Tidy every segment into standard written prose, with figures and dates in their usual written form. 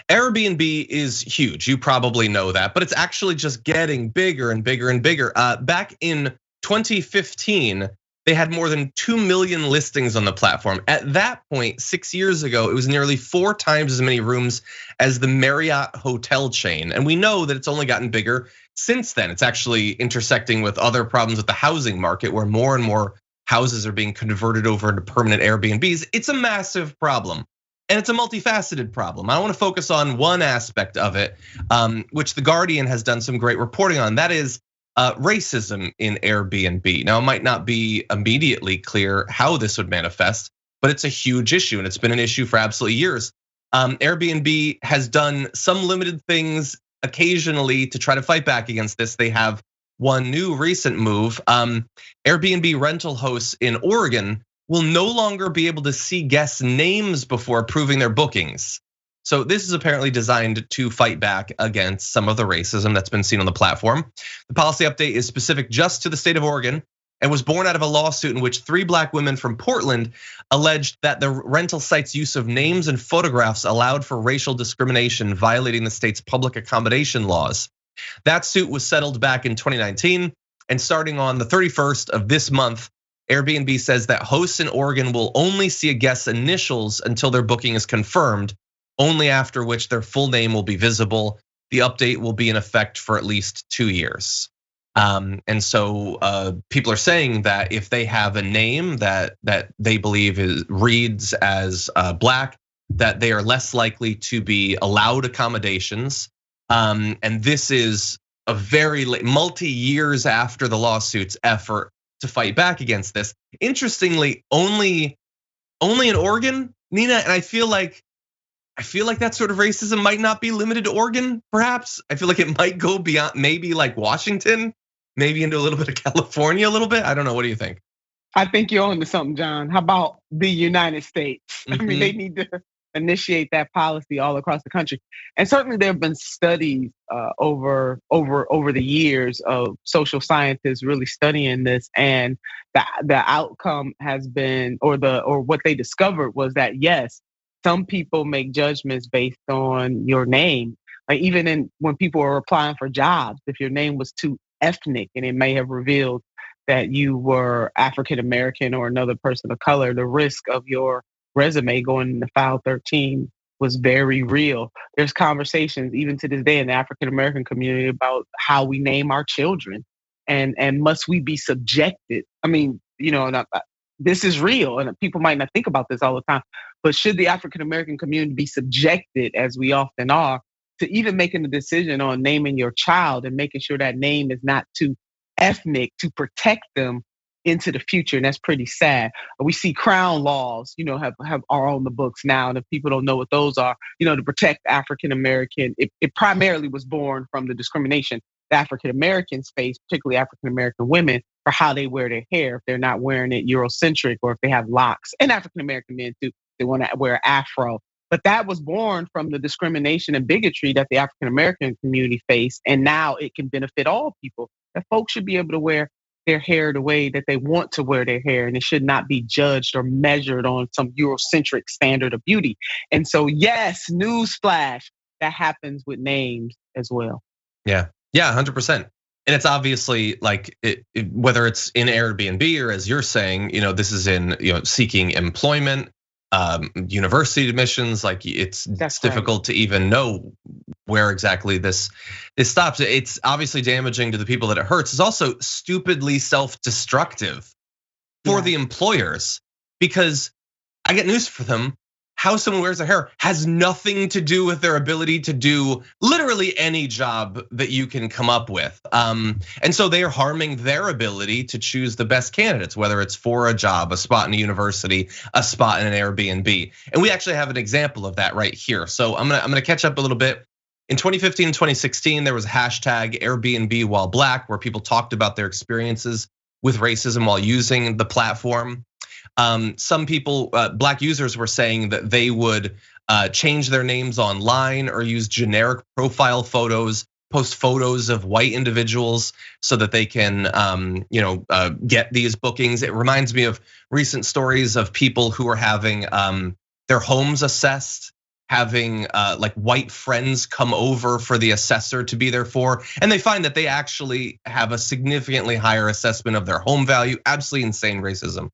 Airbnb is huge. You probably know that, but it's actually just getting bigger and bigger and bigger. Back in 2015, they had more than 2 million listings on the platform. At that point, 6 years ago, it was nearly 4 times as many rooms as the Marriott hotel chain. And we know that it's only gotten bigger since then. It's actually intersecting with other problems with the housing market, where more and more houses are being converted over into permanent Airbnbs. It's a massive problem. And it's a multifaceted problem. I want to focus on one aspect of it, which The Guardian has done some great reporting on. That is racism in Airbnb. Now, it might not be immediately clear how this would manifest, but it's a huge issue, and it's been an issue for absolutely years. Airbnb has done some limited things occasionally to try to fight back against this. They have one new recent move. Airbnb rental hosts in Oregon will no longer be able to see guests' names before approving their bookings. So this is apparently designed to fight back against some of the racism that's been seen on the platform. The policy update is specific just to the state of Oregon and was born out of a lawsuit in which 3 black women from Portland alleged that the rental site's use of names and photographs allowed for racial discrimination, violating the state's public accommodation laws. That suit was settled back in 2019, and starting on the 31st of this month, Airbnb says that hosts in Oregon will only see a guest's initials until their booking is confirmed, only after which their full name will be visible. The update will be in effect for at least 2 years. And so people are saying that if they have a name that they believe reads as black, that they are less likely to be allowed accommodations. And this is a very multi-years after the lawsuit's effort to fight back against this. Interestingly, only in Oregon, Nina, and I feel like that sort of racism might not be limited to Oregon, perhaps. I feel like it might go beyond maybe like Washington, maybe into a little bit of California a little bit. I don't know, what do you think? I think you're onto something, John. How about the United States? I mean, they need to initiate that policy all across the country. And certainly there have been studies over the years of social scientists really studying this, and the outcome has been, or what they discovered was that yes, some people make judgments based on your name. Like even when people are applying for jobs, if your name was too ethnic and it may have revealed that you were African American or another person of color, the risk of your resume going into file 13 was very real. There's conversations even to this day in the African American community about how we name our children, and must we be subjected? I mean, this is real, and people might not think about this all the time, but should the African American community be subjected, as we often are, to even making a decision on naming your child and making sure that name is not too ethnic to protect them into the future? And that's pretty sad. We see Crown laws, are on the books now. And if people don't know what those are, to protect African American, it primarily was born from the discrimination the African Americans face, particularly African American women, for how they wear their hair. If they're not wearing it Eurocentric, or if they have locks, and African American men too, they want to wear afro. But that was born from the discrimination and bigotry that the African American community faced. And now it can benefit all people, that folks should be able to wear their hair the way that they want to wear their hair, and it should not be judged or measured on some Eurocentric standard of beauty. And so, yes, newsflash, that happens with names as well. Yeah, 100%. And it's obviously like whether it's in Airbnb or, as you're saying, this is in seeking employment, university admissions. Like it's difficult to even know where exactly this stops. It's obviously damaging to the people that it hurts. It's also stupidly self-destructive for the employers, because I get news for them. How someone wears their hair has nothing to do with their ability to do literally any job that you can come up with. And so they are harming their ability to choose the best candidates, whether it's for a job, a spot in a university, a spot in an Airbnb. And we actually have an example of that right here. So I'm gonna catch up a little bit. In 2015 and 2016, there was a hashtag Airbnb while black, where people talked about their experiences with racism while using the platform. Some people, black users, were saying that they would change their names online or use generic profile photos, post photos of white individuals so that they can get these bookings. It reminds me of recent stories of people who are having their homes assessed having like white friends come over for the assessor to be there for. And they find that they actually have a significantly higher assessment of their home value. Absolutely insane racism.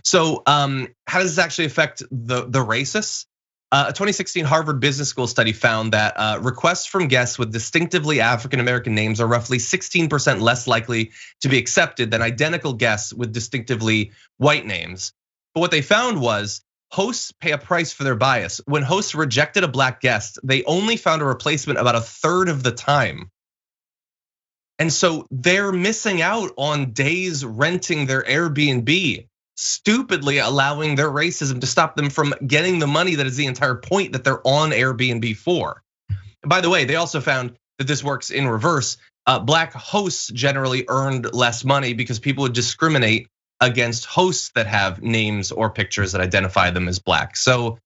So how does this actually affect the racists? A 2016 Harvard Business School study found that requests from guests with distinctively African-American names are roughly 16% less likely to be accepted than identical guests with distinctively white names. But what they found was hosts pay a price for their bias. When hosts rejected a black guest, they only found a replacement about a third of the time. And so they're missing out on days renting their Airbnb, stupidly allowing their racism to stop them from getting the money that is the entire point that they're on Airbnb for. By the way, they also found that this works in reverse. Black hosts generally earned less money because people would discriminate against hosts that have names or pictures that identify them as black. So,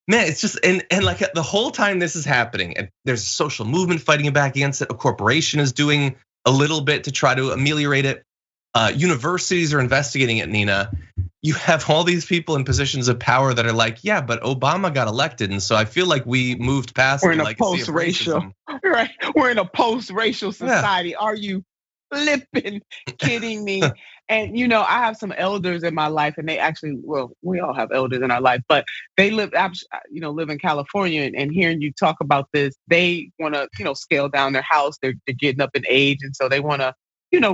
man, it's just, and like the whole time this is happening, and there's a social movement fighting back against it. A corporation is doing a little bit to try to ameliorate it. Universities are investigating it, Nina. You have all these people in positions of power that are like, yeah, but Obama got elected, and so I feel like we moved past. We're in a post-racial, right? We're in a post-racial society. Yeah. Are you flipping kidding me? And I have some elders in my life, and they actually, well, we all have elders in our life, but they live in California. And hearing you talk about this, they want to, scale down their house. They're getting up in age, and so they want to,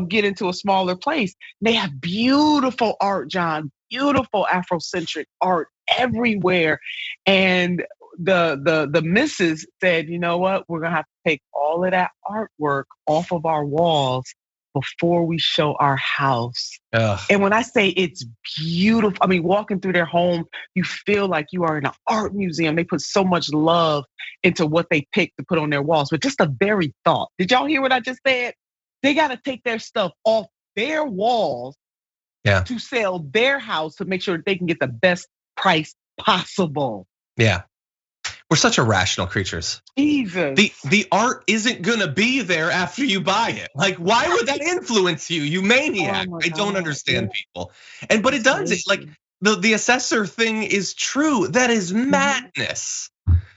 get into a smaller place. They have beautiful art, John, beautiful Afrocentric art everywhere. And the missus said, you know what, we're gonna have to take all of that artwork off of our walls before we show our house. Ugh. And when I say it's beautiful, I mean, walking through their home, you feel like you are in an art museum. They put so much love into what they picked to put on their walls. But just the very thought, did y'all hear what I just said? They got to take their stuff off their walls to sell their house to make sure that they can get the best price possible. Yeah. We're such irrational creatures. Jesus. The art isn't gonna be there after you buy it. Like, why would that influence you, you maniac? I don't understand people. But it does. Like the assessor thing is true. That is madness.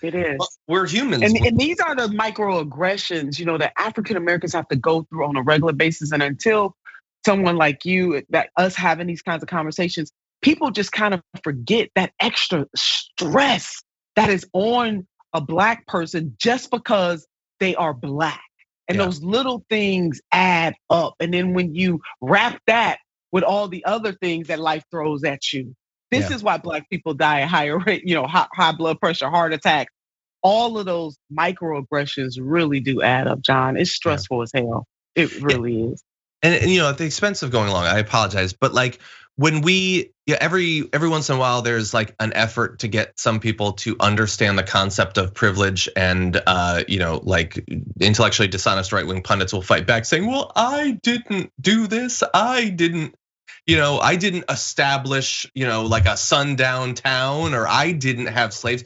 It is. Well, we're humans. And these are the microaggressions, that African Americans have to go through on a regular basis. And until someone like you, that us having these kinds of conversations, people just kind of forget that extra stress that is on a black person just because they are black. And those little things add up. And then when you wrap that with all the other things that life throws at you, this is why black people die at higher rate, high blood pressure, heart attacks. All of those microaggressions really do add up, John. It's stressful as hell. It really is. And at the expense of going along, I apologize, but like when we, every once in a while, there's like an effort to get some people to understand the concept of privilege, and like intellectually dishonest right-wing pundits will fight back saying, well, I didn't do this. I didn't establish, like a sundown town, or I didn't have slaves.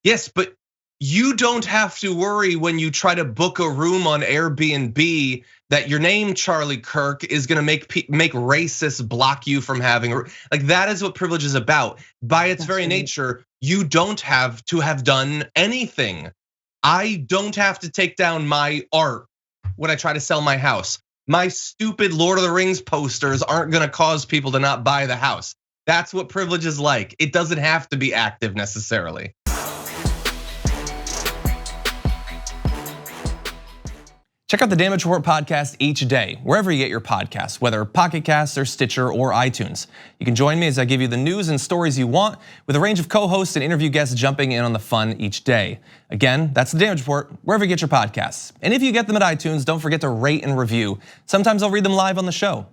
Yes, but you don't have to worry when you try to book a room on Airbnb that your name, Charlie Kirk, is gonna make racists block you from having, like, that is what privilege is about. By its very nature, you don't have to have done anything. I don't have to take down my art when I try to sell my house. My stupid Lord of the Rings posters aren't gonna cause people to not buy the house. That's what privilege is like. It doesn't have to be active necessarily. Check out the Damage Report podcast each day, wherever you get your podcasts, whether Pocket Casts or Stitcher or iTunes. You can join me as I give you the news and stories you want, with a range of co-hosts and interview guests jumping in on the fun each day. Again, that's the Damage Report, wherever you get your podcasts. And if you get them at iTunes, don't forget to rate and review. Sometimes I'll read them live on the show.